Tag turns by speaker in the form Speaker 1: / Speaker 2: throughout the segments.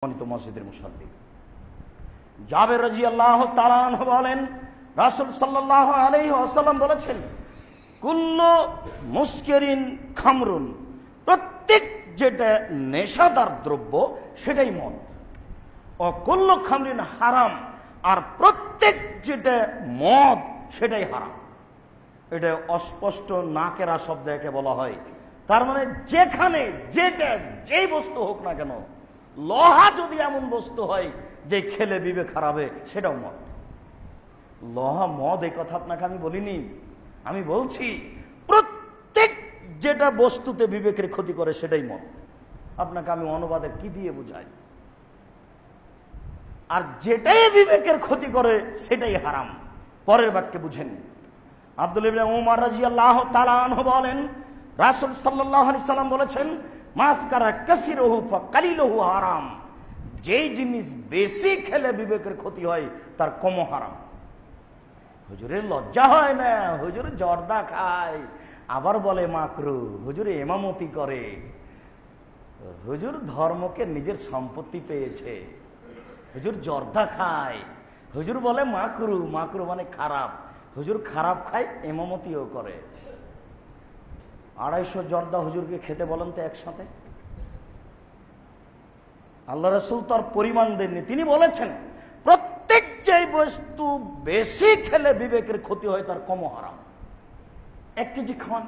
Speaker 1: মসজিদের মুসল্লি জাবের রাদিয়াল্লাহু তাআলা আনহু বলেন, রাসূল সাল্লাল্লাহু আলাইহি ওয়াসাল্লাম বলেছেন, কুল্লু মুসকিরিন খামরুন, প্রত্যেক যেটা নেশাদার দ্রব্য সেটাই মদ। ও কুল্লু খামরিন হারাম, আর প্রত্যেক যেটা মদ সেটাই হারাম। এটা অস্পষ্ট নাকেরা শব্দ একে বলা হয়। তার মানে যেখানে যেটা যেই বস্তু হোক না কেন, লোহা যদি এমন বস্তু হয় যে খেলে বিবেক হারাবে, সেটাও মদ। লোহা মদ, এই কথা আপনাকে আমি বলিনি, আমি বলছি প্রত্যেক যেটা বস্তুতে বিবেকের ক্ষতি করে সেটাই মদ। আপনাকে আমি অনুবাদে কি দিয়ে বুঝাই? আর যেটাই বিবেকের ক্ষতি করে সেটাই হারাম। পরের বাক্যে বুঝেন। আব্দুল্লাহ ইবনে উমর রাদিয়াল্লাহু তাআলা আনহু বলেন, রাসূল সাল্লাল্লাহু আলাইহি সাল্লাম বলেছেন, মাসকারা কাসিরুহু ফাকালিলুহু হারাম, যেই জিনিস বেশি খেলে বিবেকের ক্ষতি হয় তার কম হারাম। হুজুরের লজ্জা হয় না? হুজুর জর্দা খায়, আবার বলে মাকরু। হুজুর ইমামতি করে, হুজুর ধর্মকে নিজের সম্পত্তি পেয়েছে। হুজুর জর্দা খায়, হুজুর বলে মাকরু। মাকরু মানে খারাপ। হুজুর খারাপ খায়, ইমামতিও করে। 250 জর্দা হুজুরকে খেতে বলেন তো একসাথে। আল্লাহ রাসূল তার পরিমাণ দেননি, তিনি বলেছেন প্রত্যেক যে বস্তু বেশি খেলে বিবেকের ক্ষতি হয় তার কম হারাম। 1 কেজি খান,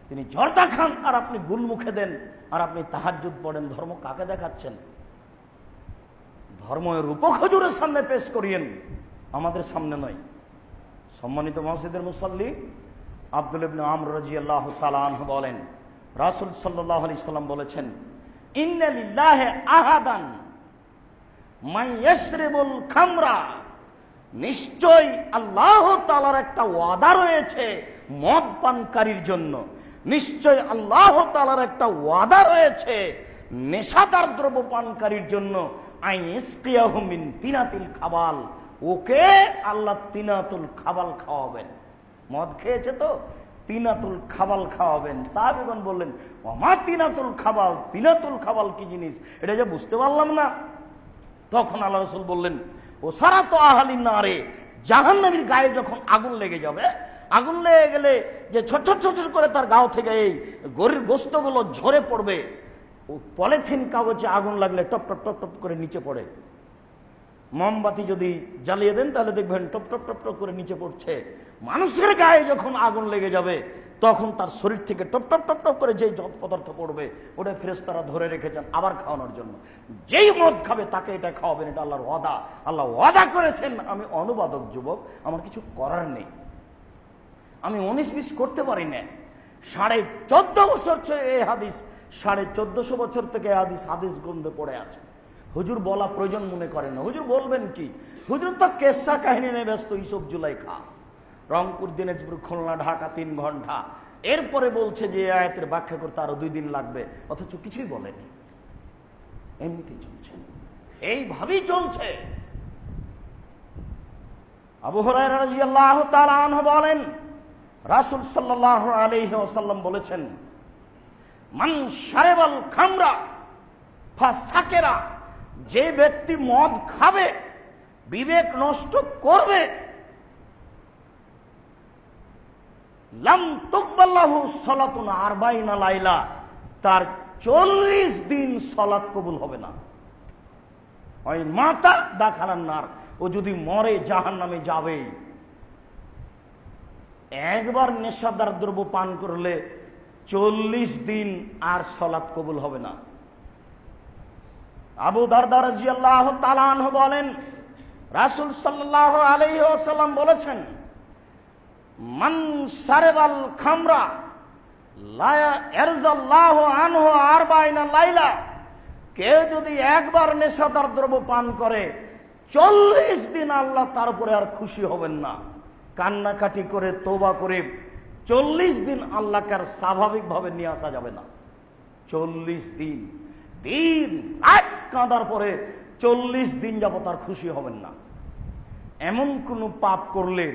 Speaker 1: তিনি জর্দা খান আর আপনি গুলমুখে দেন, আর আপনি তাহাজ্জুদ পড়েন। ধর্ম কাকে দেখাচ্ছেন? ধর্ম রূপক হুজুরের সামনে পেশ করিয়েন, আমাদের সামনে নয়। সম্মানিত মসজিদের মুসল্লি, আব্দুল্লাহ ইবনে আমর রাদিয়াল্লাহু তাআলা আনহু বলেন, রাসূল সাল্লাল্লাহু আলাইহি সাল্লাম বলেছেন, ইন্না লিল্লাহি আহাদান মান ইয়াশরিবুল খামরা, নিশ্চয় আল্লাহ তাআলার একটা ওয়াদা রয়েছে মদ পানকারীর জন্য। নিশ্চয় আল্লাহ তাআলার একটা ওয়াদা রয়েছে নেশাদার দ্রব্য পানকারীর জন্য। আইসকিয়াহু মিন তিনাতিল খাবাল, ওকে আল্লাহ তিনাতুল খাবাল খাওয়াবেন। মদ খেয়েছে তো তিনাতুল খাবাল খাওয়াবেন। সাহাবীগণ বললেন, ওমা তিনাতুল খাবাল, তিনাতুল খাবাল কি জিনিস? এটা যে বুঝতে পারলাম না। তখন আল্লাহ রাসূল বললেন, ও সারাতু আহলিন নারে, জাহান্নামীর গায়ে যখন আগুন লেগে যাবে, আগুন লেগে গেলে যে ছোট ছোট করে তার গাও থেকে এই গরুর গোশতগুলো ঝরে পড়বে। ও পলিথিন কাগজে আগুন লাগলে টপ টপ টপ টপ করে নিচে পড়ে। মোমবাতি যদি জ্বালিয়ে দেন তাহলে দেখবেন টপ টপ টপ টপ করে নিচে পড়ছে। মানুষের গায়ে যখন আগুন লেগে যাবে তখন তার শরীর থেকে টপ টপ টপ টপ করে যেই পদার্থ পড়বে, ওটা ফেরেশতারা ধরে রেখেছেন আবার খাওয়ানোর জন্য। যেই মদ খাবে তাকে এটা খাওয়াবেন, এটা আল্লাহর ওয়াদা। আল্লাহ ওয়াদা করেছেন। আমি অনুবাদক যুবক, আমার কিছু করার নেই, আমি 19-20 করতে পারি না। 14.5 বছর এই হাদিস, 1450 বছর থেকে হাদিস গ্রন্থে পড়ে আছে। হুজুর বলা প্রয়োজন মনে করেন না। হুজুর বলবেন কি? হুজুর তো কেসা কাহিনী নিয়ে ব্যস্ত। ইসব জুলাইখা, রংপুর, দিনাজপুর, খুলনা, ঢাকা 3 ঘন্টা। এরপরে বলছে যে আয়াতের ব্যাখ্যা করতে আরো 2 দিন লাগবে, অথচ কিছুই বলেনি। এমনিতেই চলছে, এইভাবেই চলছে। আবু হুরায়রা রাদিয়াল্লাহু তাআলা আনহু বলেন, রাসূল সাল্লাল্লাহু আলাইহি ওয়াসাল্লাম বলেছেন, মান শারাবাল খামরা ফাসাকেরা, যে ব্যক্তি মদ খাবে, বিবেক নষ্ট করবে, লাম তুকবাল্লাহু সালাতুন 40 লাইলা, তার 40 দিন সালাত কবুল হবে না। ওই মাতা দাখালান নার, ও যদি মরে জাহান্নামে যাবে। একবার নেশাদার দ্রব্য পান করলে 40 দিন আর সালাত কবুল হবে না। আবু দারদা রাদিয়াল্লাহু তাআলা আনহু বলেন, রাসূল সাল্লাল্লাহু আলাইহি ওয়াসাল্লাম বলেছেন, মান শারাবাল খামরা লা ইয়ারজাল্লাহু আনহু 40 লাইলা, কেউ যদি একবার নেশাদার দ্রব্য পান করে 40 দিন আল্লাহ তার উপরে আর খুশি হবেন না। কান্নাকাটি করে তওবা করে 40 দিন আল্লাহকে আর স্বাভাবিকভাবে নিয়ে আসা যাবে না। 40 দিন দিন রাত কাঁদার পরে 40 দিন যাবত আর খুশি হবেন না। এমন কোন পাপ করলে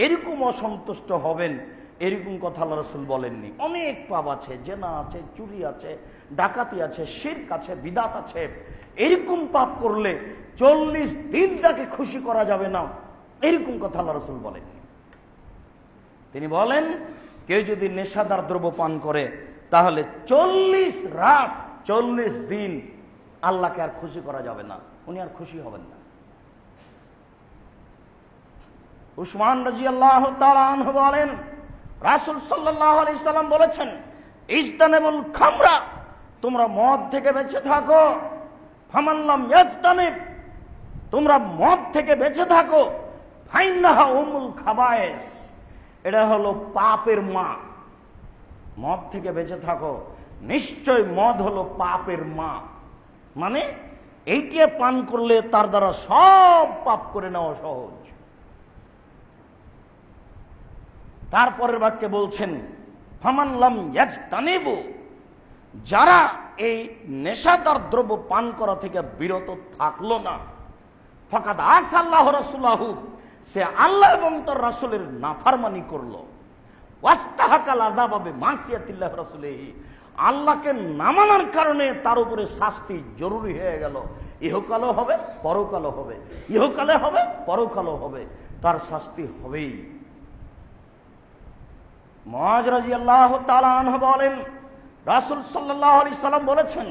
Speaker 1: এরকম অসন্তুষ্ট হবেন, এরকম কথা আল্লাহ রাসূল বলেননি। অনেক পাপ আছে, জেনা আছে, চুরি আছে, ডাকাতি আছে, শিরক আছে, বিদাত আছে, এরকম পাপ করলে 40 দিন তাকে খুশি করা যাবে না, এরকম কথা আল্লাহ রাসূল বলেন। তিনি বলেন কেউ যদি নেশাদার দ্রব্য পান করে তাহলে 40 রাত 40 দিন আল্লাহকে আর খুশি করা যাবে না, উনি আর খুশি হবেন না। উসমান রাদিয়াল্লাহু তাআলা আনহু বলেন রাসূল সাল্লাল্লাহু আলাইহি সাল্লাম বলেছেন, ইজতানিবুল খামরা, তোমরা মদ থেকে বেঁচে থাকো। ফামান লাম ইয়াজতানিব, তোমরা মদ থেকে বেঁচে থাকো। ফাইন্নাহা উমুল খাবায়েস, এটা হলো পাপের মা। মদ থেকে বেঁচে থাকো, নিশ্চয় মদ হলো পাপের মা। মানে এইটা পান করলে তার দ্বারা সব পাপ করে নেওয়া সহজ। তারপরের বাক্যে বলছেন ফামান লাম ইয়াজতানিবু, যারা এই নেশাদার দ্রব্য পান করা থেকে বিরত থাকলো না, ফাকাদ আসাল্লাহু রাসূলাহু, সে আল্লাহ এবং তার রাসূলের নাফরমানি করলো। ওয়াস্তাহাকাল আযাবা বিমাসিয়াতিল্লাহি রাসূলিহি, আল্লাহকে না মানার কারণে তার উপরে শাস্তি জরুরি হয়ে গেল। ইহকালও হবে, পরকালও হবে, ইহকালে হবে, পরকালও হবে, তার শাস্তি হবেই। মুআয রাদিয়াল্লাহু তাআলা আনহু বলেন রাসূল সাল্লাল্লাহু আলাইহি সাল্লাম বলেছেন,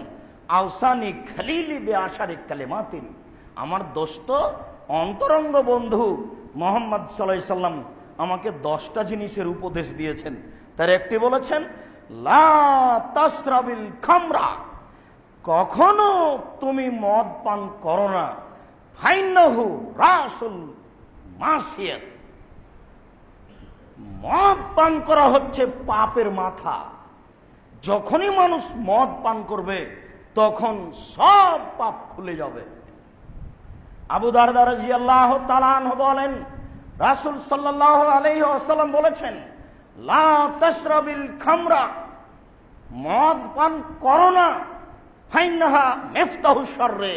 Speaker 1: আওসানি খলিলি বিআশারি কালিমাতিন, আমার দোস্ত অন্তরঙ্গ বন্ধু মুহাম্মদ সাল্লাল্লাহু আলাইহি সাল্লাম আমাকে 10টা জিনিসের উপদেশ দিয়েছেন। তার একটি বলেছেন, লা তাসরাবিল খামরা, কখনো তুমি মদ পান করো না। ফাইন্নাহু রাসুল মাসিয়াত, মদ পান করা হচ্ছে পাপের মাথা। যখনই মানুষ মদ পান করবে তখন সব পাপ খুলে যাবে। আবু দারদা রাদিয়াল্লাহু তাআলা আনহু বলেন রাসূল সাল্লাল্লাহু আলাইহি ওয়াসাল্লাম বলেছেন, লা তাশরাবিল খামরা, মদ পান করো না। ফাইন্নাহা মিফতাহু শাররে,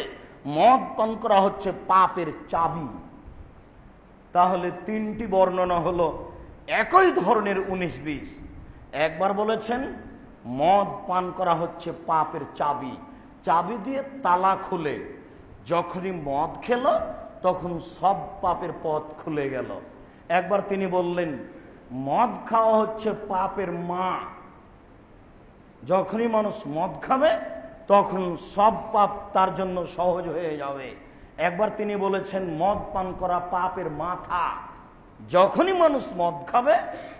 Speaker 1: মদ পান করা হচ্ছে পাপের চাবি। তাহলে 3টি বর্ণনা হলো একই ধরনের 19-20। একবার বলেছেন মদ পান করা হচ্ছে পাপের চাবি, চাবি দিয়ে তালা খুলে, যখনই মদ খেলো তখন সব পাপের পথ খুলে গেল। একবার তিনি বললেন মদ খাওয়া হচ্ছে পাপের মা, যখনই মানুষ মদ খাবে তখন সব পাপ তার জন্য সহজ হয়ে যাবে। একবার তিনি বলেছেন মদ পান করা পাপের মাথা, যখনই মানুষ মদ খাবে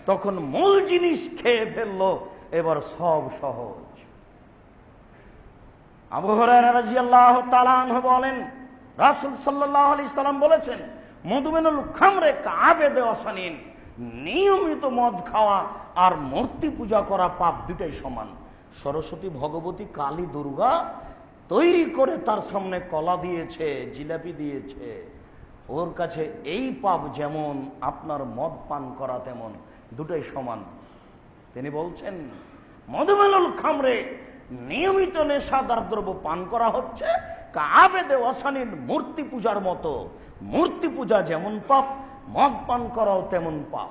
Speaker 1: তখন মূল জিনিস খেয়ে ফেললো, এবার সব সহজ। আবু হুরায়রা রাদিয়াল্লাহু তাআলা আনহু বলেন রাসূল সাল্লাল্লাহু আলাইহি সাল্লাম বলেছেন, মুদমিনুল খামরে কাআবেদে ওয়াসানিন, নিয়মিত মদ খাওয়া আর মূর্তি পূজা করা পাপ দুটাই সমান। সরস্বতী, ভগবতী, কালী, দুর্গা তৈরি করে তার সামনে কলা দিয়েছে, জিলাপি দিয়েছে, ওর কাছে এই পাপ যেমন আপনার মদ পান করা তেমন, দুটাই সমান। তিনি বলছেন মুদমিনুল খামরে, নিয়মিত নেশাদার দ্রব্য পান করা হচ্ছে কাআবেদে ওয়াসানিন, মূর্তি পূজার মতো। মূর্তি পূজা যেমন পাপ, মদ পান করাও তেমন পাপ।